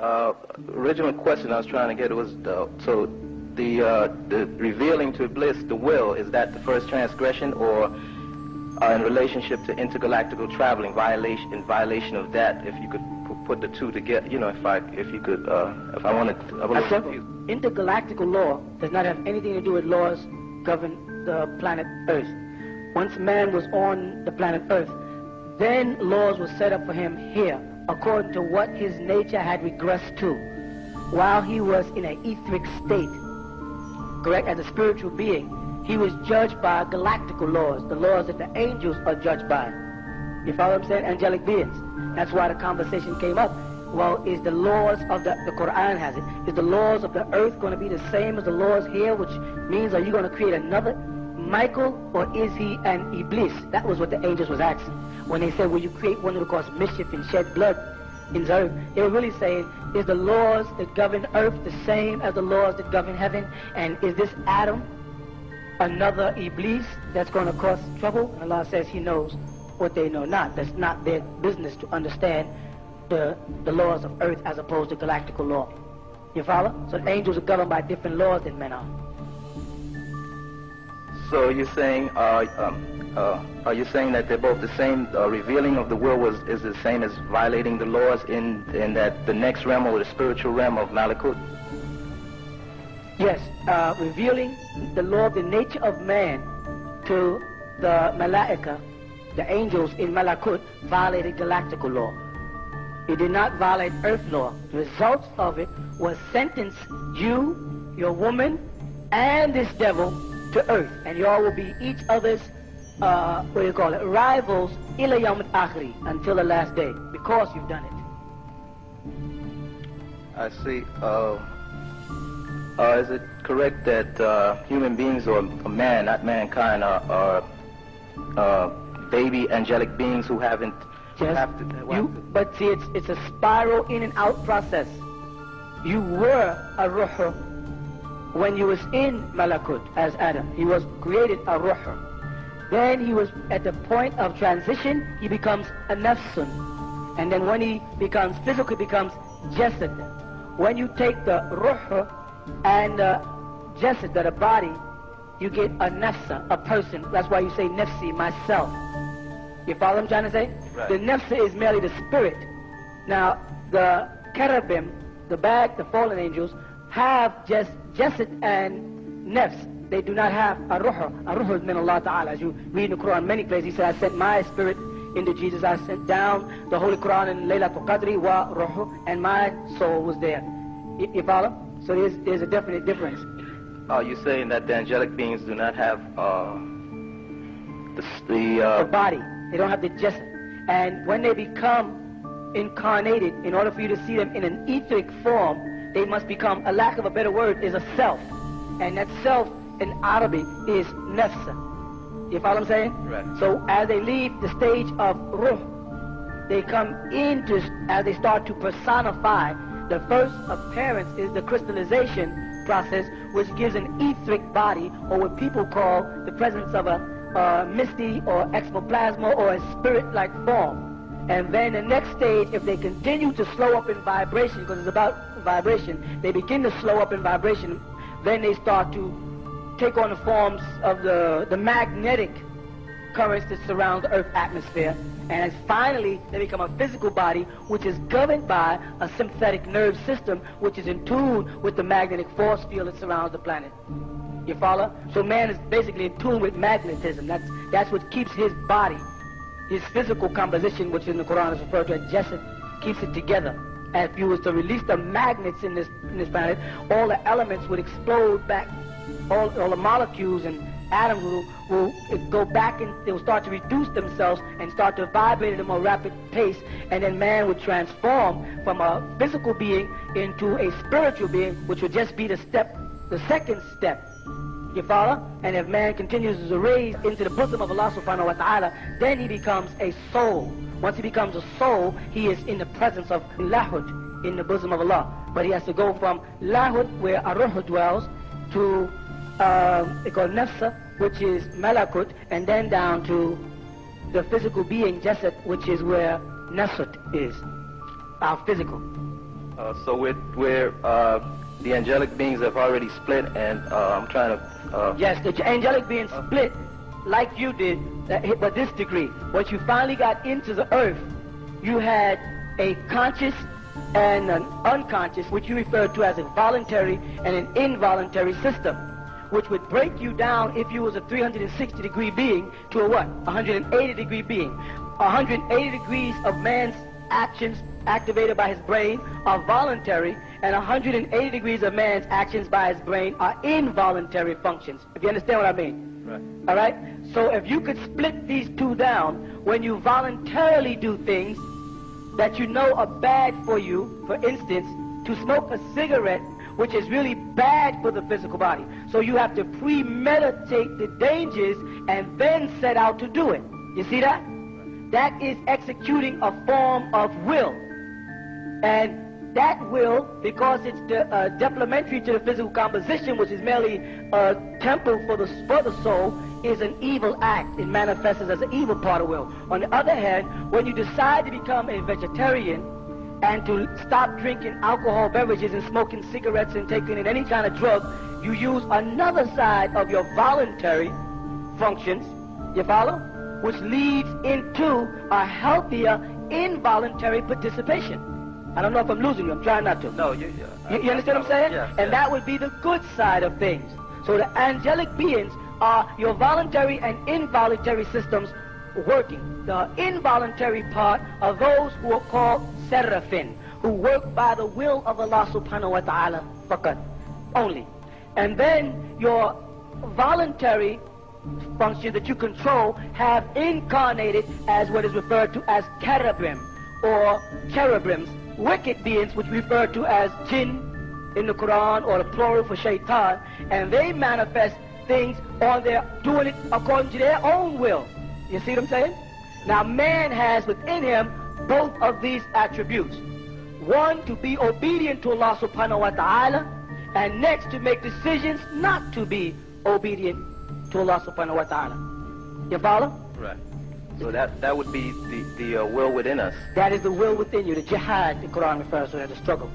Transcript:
Original question I was trying to get was the revealing to Iblis the will, is that the first transgression, or in relationship to intergalactical traveling, in violation of that? If you could put the two together, you know, if I wanted, intergalactical law does not have anything to do with laws govern the planet Earth. Once man was on the planet Earth, then laws were set up for him here, according to what his nature had regressed to, while he was in an etheric state, correct, as a spiritual being. He was judged by galactical laws, the laws that the angels are judged by. You follow what I'm saying? Angelic beings. That's why the conversation came up. Well, is the laws of the Quran has it, is the laws of the earth going to be the same as the laws here, which means are you going to create another Michael, or is he an Iblis? That was what the angels was asking. When they said, will you create one who will cause mischief and shed blood in the earth? They were really saying, is the laws that govern earth the same as the laws that govern heaven? And is this Adam another Iblis that's going to cause trouble? And Allah says he knows what they know not. That's not their business to understand the laws of earth as opposed to galactical law. You follow? So the angels are governed by different laws than men are. So you're saying, are you saying that they're both the same? Revealing of the will is the same as violating the laws in that the next realm, or the spiritual realm of Malakut? Yes, revealing the law of the nature of man to the Malaika, the angels in Malakut, violated galactical law. It did not violate earth law. The results of it was sentence you, your woman, and this devil to earth, and you all will be each other's rivals ila yawm al-akhiri, until the last day, because you've done it. I see. Is it correct that human beings, or man, not mankind, are baby angelic beings who haven't but see, it's a spiral in and out process. You were a ruh when you was in Malakut as Adam. He was created a ruh. Then he was at the point of transition, he becomes a nafsun. And then when he becomes physical, he becomes jasad. When you take the ruh and the jasad, the body, you get a nafsa, a person. That's why you say nafsi, myself. You follow what I'm trying to say? Right. The nafsa is merely the spirit. Now, the cherubim, the fallen angels, have just jasad and nafs. They do not have a ruh. A ruh is min Allah Ta'ala. As you read in the Quran many places, He said, I sent my spirit into Jesus. I sent down the Holy Quran in Laylatul Qadri wa ruh, and my soul was there. You follow? So there's a definite difference. Are you saying that the angelic beings do not have the body? They don't have the jasad. And when they become incarnated, in order for you to see them in an etheric form, they must become, a lack of a better word, is a self. And that self in Arabic is nafsa. You follow what I'm saying? Right. So as they leave the stage of ruh, they come into, as they start to personify, the first appearance is the crystallization process, which gives an etheric body, or what people call the presence of a misty or exoplasma or a spirit-like form. And then the next stage, if they continue to slow up in vibration, because it's about vibration, they begin to slow up in vibration, then they start to take on the forms of the magnetic currents that surround the Earth's atmosphere. And finally, they become a physical body, which is governed by a sympathetic nerve system, which is in tune with the magnetic force field that surrounds the planet. You follow? So man is basically in tune with magnetism. That's what keeps his body, his physical composition, which in the Quran is referred to as jasad, keeps it together. If you was to release the magnets in this planet, all the elements would explode back. All the molecules and atoms will go back, and they will start to reduce themselves and start to vibrate at a more rapid pace, and then man would transform from a physical being into a spiritual being, which would just be the second step. You follow? And if man continues to raise into the bosom of Allah subhanahu wa ta'ala, then he becomes a soul. Once he becomes a soul, he is in the presence of lahud, in the bosom of Allah. But he has to go from lahud, where Aruh dwells, to they call nafsa, which is malakut, and then down to the physical being jasad, which is where nasut is, our physical. So we're the angelic beings have already split, and I'm trying to. Yes, the angelic beings split like you did, but this degree. Once you finally got into the earth, you had a conscious and an unconscious, which you refer to as a voluntary and an involuntary system, which would break you down if you was a 360-degree being to a what? 180-degree being. 180 degrees of man's actions activated by his brain are voluntary, and 180 degrees of man's actions by his brain are involuntary functions. If you understand what I mean. Right. All right? So if you could split these two down, when you voluntarily do things that you know are bad for you, for instance, to smoke a cigarette, which is really bad for the physical body. So you have to premeditate the dangers and then set out to do it. You see that? That is executing a form of will. And that will, because it's detrimentary to the physical composition, which is merely a temple for the soul, is an evil act. It manifests as an evil part of will. On the other hand, when you decide to become a vegetarian and to stop drinking alcohol beverages and smoking cigarettes and taking in any kind of drug, you use another side of your voluntary functions, you follow? Which leads into a healthier involuntary participation. I don't know if I'm losing you. I'm trying not to. No, you understand what I'm saying? Yeah. And that would be the good side of things. So the angelic beings are your voluntary and involuntary systems working. The involuntary part are those who are called seraphim, who work by the will of Allah subhanahu wa ta'ala faqat, only. And then your voluntary functions that you control have incarnated as what is referred to as cherubim or cherubims, wicked beings which refer to as jinn in the Quran, or the plural for shaitan, and they manifest things on their, doing it according to their own will. You see what I'm saying? Now man has within him both of these attributes. One, to be obedient to Allah subhanahu wa ta'ala, and next to make decisions not to be obedient to Allah subhanahu wa ta'ala. You follow? Right. So that would be the will within us. That is the will within you, the jihad the Quran refers to as the struggle.